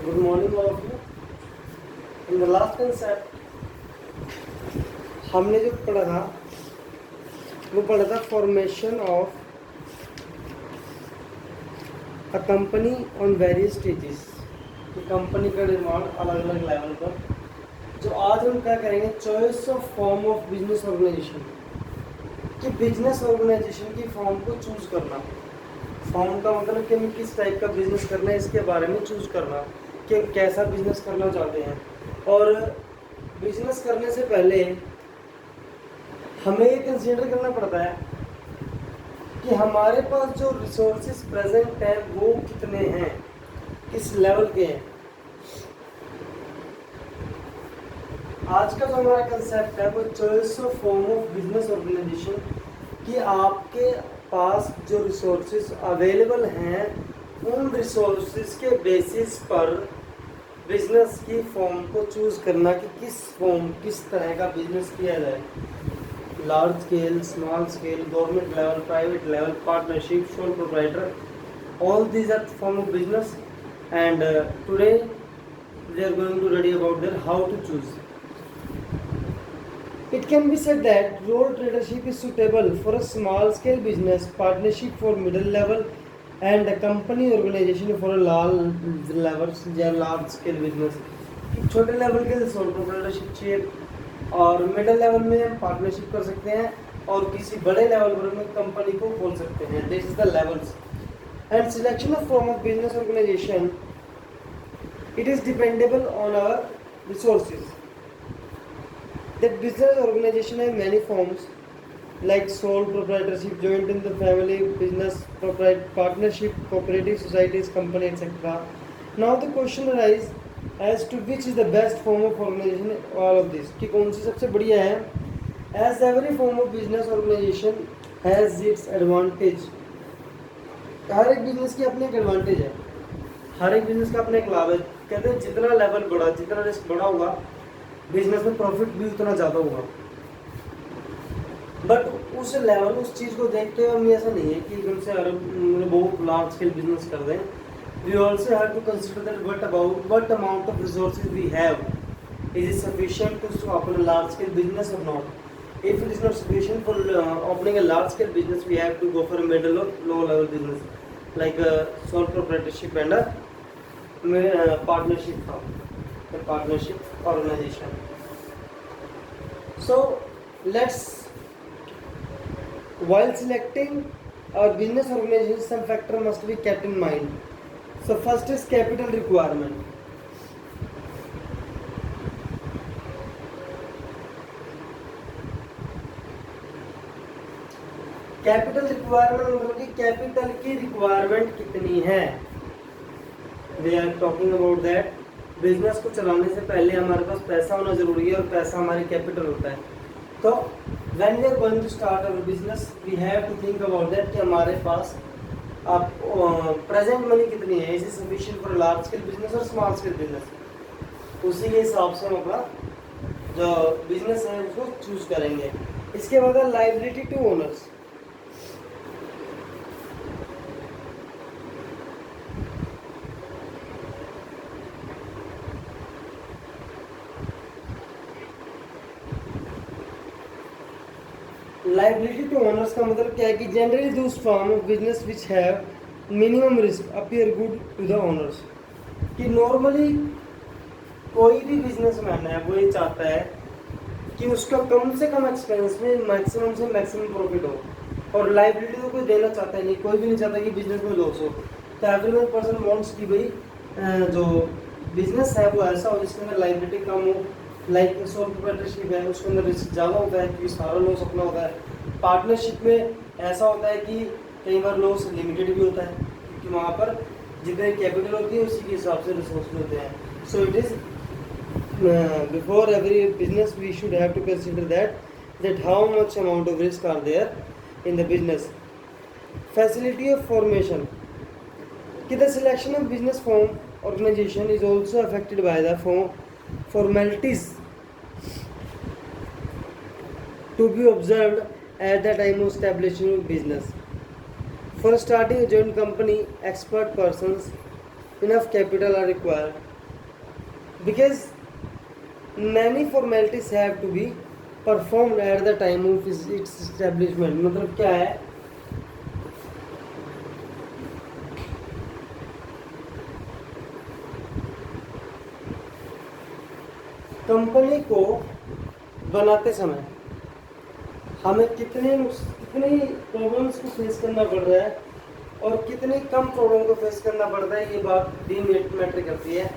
Good morning all of you. In the last concept हमने जो पढ़ा था वो पढ़ा था formation of a company on various stages कि कंपनी का निर्माण अलग अलग लेवल पर। जो आज हम क्या करेंगे, choice of form of business organization कि बिजनेस ऑर्गेनाइजेशन की फॉर्म को चूज करना। फॉर्म का मतलब कि हमें किस टाइप का बिजनेस करना है इसके बारे में चूज करना कि हम कैसा बिजनेस करना चाहते हैं। और बिजनेस करने से पहले हमें ये कंसीडर करना पड़ता है कि हमारे पास जो रिसोर्सेज प्रेजेंट हैं वो कितने हैं, किस लेवल के हैं। आज का जो हमारा कंसेप्ट है वो choice of form of business organization कि आपके पास जो रिसोर्सेज अवेलेबल हैं उन रिसोर्सेज के बेसिस पर बिजनेस की फॉर्म को चूज करना कि किस तरह का बिजनेस किया जाए। Large scale, small scale, government level, private level, partnership, sole proprietor, all these are form of business and today we are going to study about that how to choose. It can be said that role tradership is suitable for a small scale business, partnership for middle level and a company organization for a large level या large scale business. छोटे level के लिए sole proprietorship चाहिए और middle level में हम partnership कर सकते हैं और किसी बड़े लेवल पर हम कंपनी को खोल सकते हैं। This is the levels and selection of form of business organization. It is dependable on our resources. That business organization has many forms like sole proprietorship, joint in the family, business partnership, cooperative societies, company, etc. Now the question arises as to which is the best form of organization all of this कि कौन सी सबसे बढ़िया है। As every form of business organization has its advantage. हर एक business की अपनी एक advantage है, हर एक बिजनेस का अपना एक लाभ है। कहते हैं जितना लेवल बढ़ा, जितना रिस्क बढ़ा होगा बिजनेस में प्रॉफिट भी उतना ज़्यादा होगा। बट उस लेवल, उस चीज़ को देखते हुए हमें ऐसा नहीं है कि एकदम से बहुत लार्ज स्केल बिजनेस कर दें। We also have to consider that what amount of resources we have, is it sufficient to open a large scale business और not. If it is not sufficient for opening a large scale business, we have to go for a middle or low level business like a sole proprietorship and a partnership firm, a partnership organization. So let's, while selecting our business organization, some factor must be kept in mind. So first is capital requirement. Capital requirement मतलब कि capital की requirement कितनी है। We are talking about that business को चलाने से पहले हमारे पास पैसा होना जरूरी है और पैसा हमारी कैपिटल होता है। तो when we are going to start our business we have to think about that कि हमारे पास आप प्रेजेंट मनी कितनी है, is it sufficient for large scale business और स्मॉल स्केल बिजनेस। उसी के हिसाब से हम अपना जो बिजनेस है उसको चूज करेंगे। इसके बाद liability to owners. Liability to owners का मतलब क्या है कि generally those form of business which have minimum risk appear good to the owners कि नॉर्मली कोई भी बिजनेसमैन है वो ये चाहता है कि उसका कम से कम एक्सपेंस में मैक्सिमम से मैक्सिमम प्रॉफिट हो। और लायबिलिटी तो कोई देना चाहता है नहीं, कोई भी नहीं चाहता कि बिजनेस में लॉस हो। तो एवरी पर्सन वांट्स कि भाई जो बिजनेस है वो ऐसा हो जिसके अंदर लायबिलिटी कम हो। लाइक सोल प्रोप्राइटरशिप है उसके अंदर रिस्क ज़्यादा होता है क्योंकि सारा लॉस अपना होता है। पार्टनरशिप में ऐसा होता है कि कई बार लॉस लिमिटेड भी होता है क्योंकि वहाँ पर जितने कैपिटल होती है उसी के हिसाब से रिसोर्स भी होते हैं। So it is before every business we should have to consider that how much amount of risk are there in the business. Facility of formation कि the selection of business form organisation is also affected by the formalities to be observed at the time of establishing business. For starting a joint company, expert persons, enough capital are required. because many formalities have to be performed at the time of its establishment। मतलब क्या है, company को बनाते समय हमें कितनी problems को face करना पड़ रहा है और कितनी कम प्रॉब्लम को फेस करना पड़ता है, ये बात भी मैटर करती है।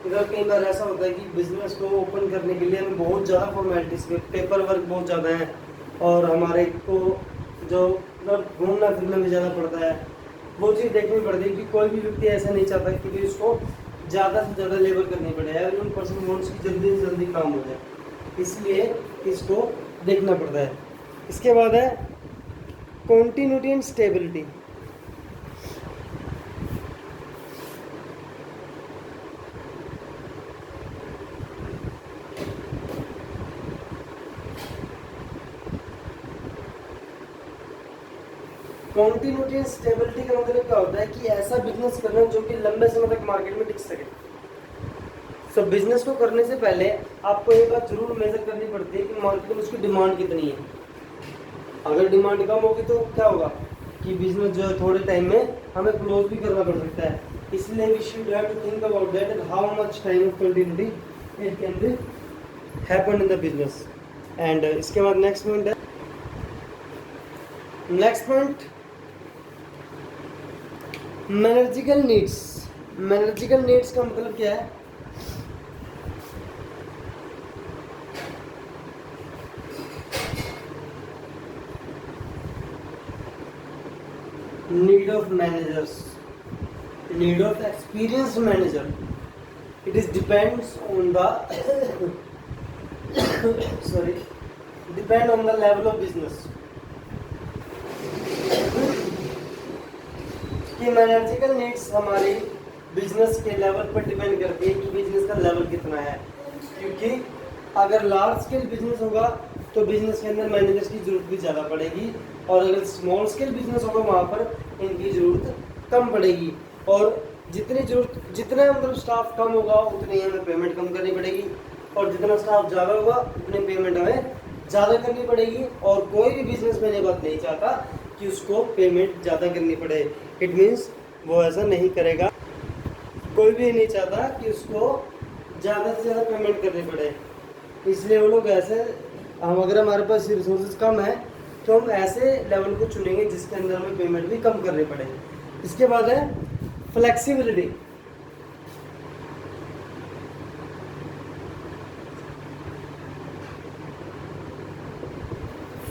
इधर कई बार ऐसा होता है कि बिजनेस को ओपन करने के लिए हमें बहुत ज़्यादा फॉर्मेलिटीज़ पेपर वर्क बहुत ज़्यादा है और हमारे को जो मतलब घूमना फिरना भी ज़्यादा पड़ता है, वो चीज़ देखनी पड़ती है कि कोई भी व्यक्ति ऐसा नहीं चाहता कि उसको ज़्यादा से ज़्यादा लेबर करनी पड़े, एवरी पर्सन वांट्स की जल्दी से जल्दी काम हो जाए, इसलिए इसको देखना पड़ता है। इसके बाद है continuity and stability. Continuity and stability का मतलब क्या होता है कि ऐसा बिजनेस करना जो कि लंबे समय तक मार्केट में टिक सके। सो बिजनेस को करने से पहले आपको एक बात जरूर मेजर करनी पड़ती है कि मार्केट में उसकी डिमांड कितनी है। अगर डिमांड कम होगी तो क्या होगा कि बिजनेस जो है थोड़े टाइम में हमें क्लोज भी करना पड़ सकता है, इसलिए we should have to think about that and how much time of continuity it can be happen in the business. And इसके बाद नेक्स्ट पॉइंट है, next point managerial needs. Managerial needs का मतलब क्या है, need of managers, need of experienced manager, it is depends on the sorry, depend on the level of business। कि मैनेजिकल needs हमारी business के लेवल पर डिपेंड करती है कि बिजनेस का लेवल कितना है, क्योंकि अगर लार्ज स्केल बिजनेस होगा तो बिजनेस के अंदर मैनेजर्स की जरूरत भी ज़्यादा पड़ेगी, और अगर स्मॉल स्केल बिजनेस होगा वहाँ पर इनकी ज़रूरत कम पड़ेगी, और जितना मतलब स्टाफ कम होगा उतनी हमें पेमेंट कम करनी पड़ेगी, और जितना स्टाफ ज़्यादा होगा उतनी पेमेंट हमें ज़्यादा करनी पड़ेगी। और कोई भी बिजनेसमैन ये बात नहीं चाहता कि उसको पेमेंट ज़्यादा करनी पड़े, इट मीन्स वो ऐसा नहीं करेगा, कोई भी नहीं चाहता कि उसको ज़्यादा से ज़्यादा पेमेंट करनी पड़े, इसलिए वो लोग ऐसे अगर हमारे पास रिसोर्सेज कम है तो हम ऐसे लेवल को चुनेंगे जिसके अंदर हमें पेमेंट भी कम करनी पड़े। इसके बाद है फ्लेक्सिबिलिटी।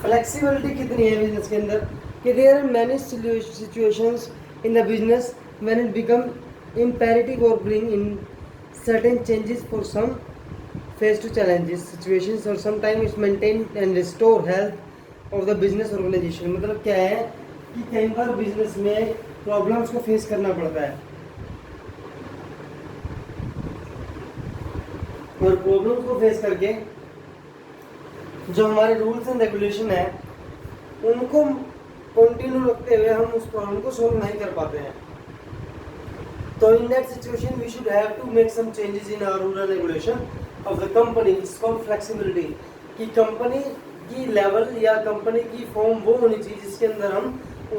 फ्लेक्सिबिलिटी कितनी है बिजनेस के अंदर कि there are many situations in the business when it become imperative or bring in certain changes for some face to challenges situations or sometimes it's maintain and restore health of the business organization। मतलब क्या है कि कई बार business में problems को face करना पड़ता है, और प्रॉब्लम्स को फेस करके जो हमारे रूल्स एंड रेगुलेशन है उनको कंटिन्यू रखते हुए हम उस प्रॉब्लम को सोल्व नहीं कर पाते हैं। तो in that situation we should have to make some changes in our rule and regulation of the company, it's called flexibility। कि कंपनी की लेवल या कंपनी की फॉर्म वो होनी चाहिए जिसके अंदर हम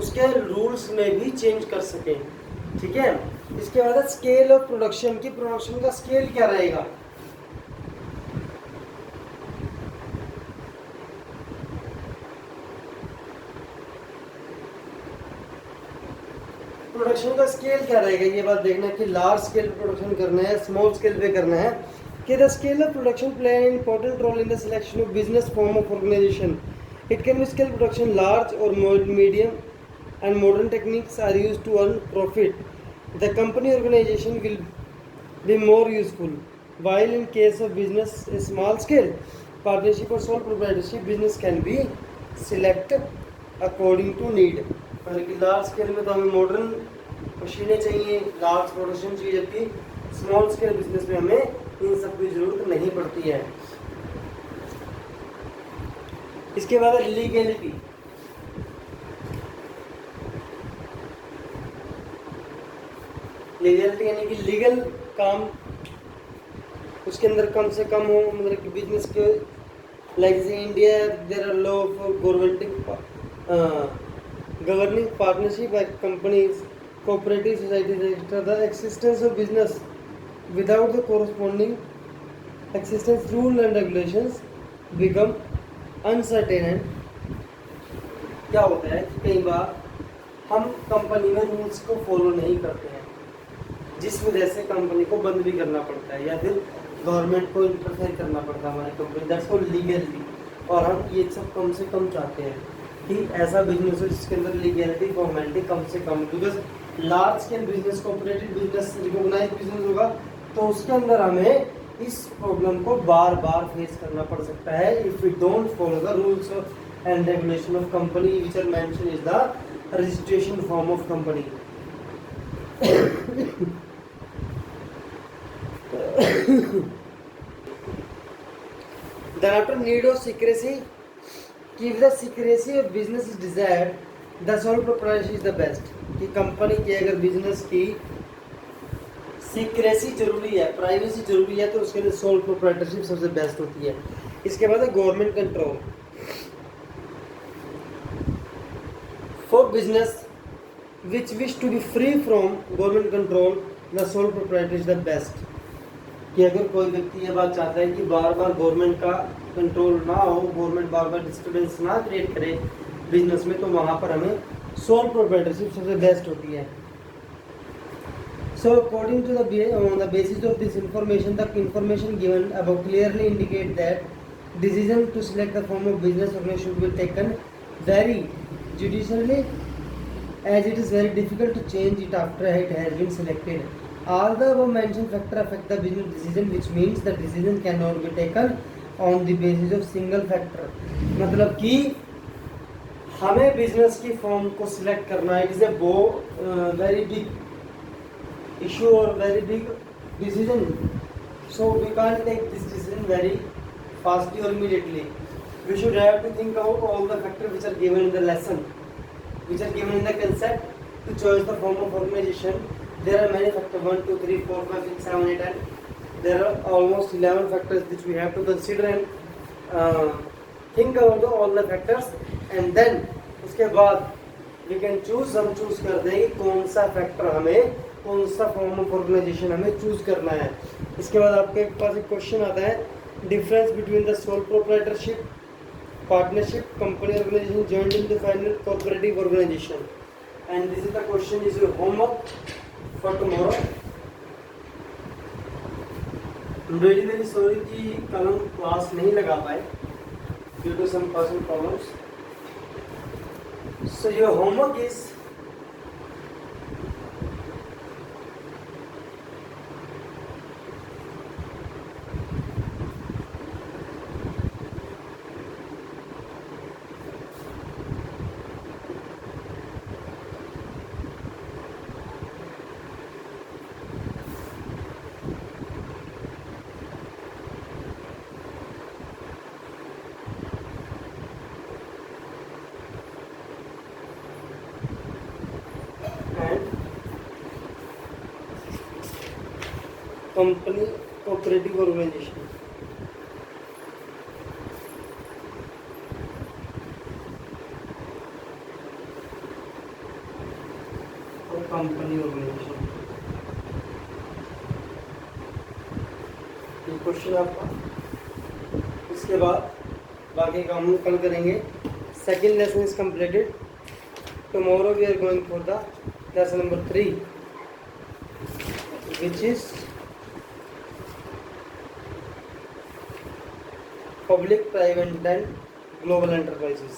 उसके रूल्स में भी चेंज कर सकें, ठीक है। इसके बाद स्केल ऑफ प्रोडक्शन, की प्रोडक्शन का स्केल क्या रहेगा। प्रोडक्शन का स्केल क्या रहेगा, ये बात देखना कि लार्ज स्केल प्रोडक्शन करना है, स्मॉल स्केल पे करना है। कि the scale of production play an important role in the selection of business form of organisation. It can be scale production large और medium and modern techniques are used to earn profit. The company organisation will be more useful, while in case of business a small scale partnership or sole proprietorship business can be select according to need। मतलब कि large scale में तो हमें modern मशीनें चाहिए, large production चाहिए, जबकि small scale business में हमें इन सब की जरूरत नहीं पड़ती है। इसके बाद लीगलिटी। लीगलिटी यानी कि लीगल काम उसके अंदर कम से कम हो, मतलब कि बिजनेस के लाइक जैसे India there are law for governing partnership like companies, cooperative societies, etc. The existence of business without the corresponding existence rule and regulations become uncertain and क्या होता है कि कई बार हम कंपनी में रूल्स को फॉलो नहीं करते हैं, जिस वजह से कंपनी को बंद भी करना पड़ता है या फिर गवर्नमेंट को इंटरफेयर करना पड़ता है हमारी कंपनी, दैट्स कॉल्ड लीगलिटी। और हम ये सब कम से कम चाहते हैं कि ऐसा बिजनेस हो जिसके अंदर लीगलिटी फॉर्मेलिटी कम से कम, because large scale business cooperative business recognise business होगा तो उसके अंदर हमें इस प्रॉब्लम को बार बार फेस करना पड़ सकता है if we don't follow the rules and regulation of company which are mention is the registration form of company. Then after need of secrecy, if the secrecy of business is desired, the sole proprietorship is the best। कि company की अगर business की secrecy जरूरी है, privacy जरूरी है, तो उसके लिए सोल प्रोप्राइटरशिप सबसे बेस्ट होती है। इसके बाद है government control. For business which wish to be free from government control the sole proprietor is the best. कि अगर कोई व्यक्ति ये बात चाहता है कि बार बार गवर्नमेंट का कंट्रोल ना हो, गवर्नमेंट बार बार डिस्टर्बेंस ना क्रिएट करे बिजनेस में, तो वहाँ पर हमें सोल प्रोप्राइटरशिप सबसे बेस्ट होती है। So according to on the basis of this information, the information given above clearly indicate that decision to select the form of business organization should be taken very judiciously, as it is very difficult to change it after it has been selected. All the above mentioned factors affect the business decision, which means the decision cannot be taken on the basis of single factor। मतलब कि हमें business की form को select करना है, it is a very big issue or very big decision, so we can't take this decision very fastly or immediately. We should have to think about all the factors which are given in the lesson, which are given in the concept to choose the form of organization. There are many factors, 1 2 3 4 5 6 7 8 and there are almost 11 factors which we have to consider and think about all the factors, and then उसके बाद we can choose, हम choose कर देंगे कौन सा factor हमें, कौन सा फॉर्म ऑफ ऑर्गेनाइजेशन हमें चूज करना है। इसके बाद आपके पास एक क्वेश्चन आता है, difference between the sole proprietorship, partnership, company organization, joint independent cooperative organization, and this is the question is your homework for tomorrow. Really very sorry कि कल हम क्लास नहीं लगा पाए due to some personal problems. So your homework is company cooperative organization. और company organization, ये question आपका। इसके बाद बाकी काम हम कल करेंगे। Second lesson is completed. Tomorrow we are going for the lesson number 3 which is public, private and global enterprises।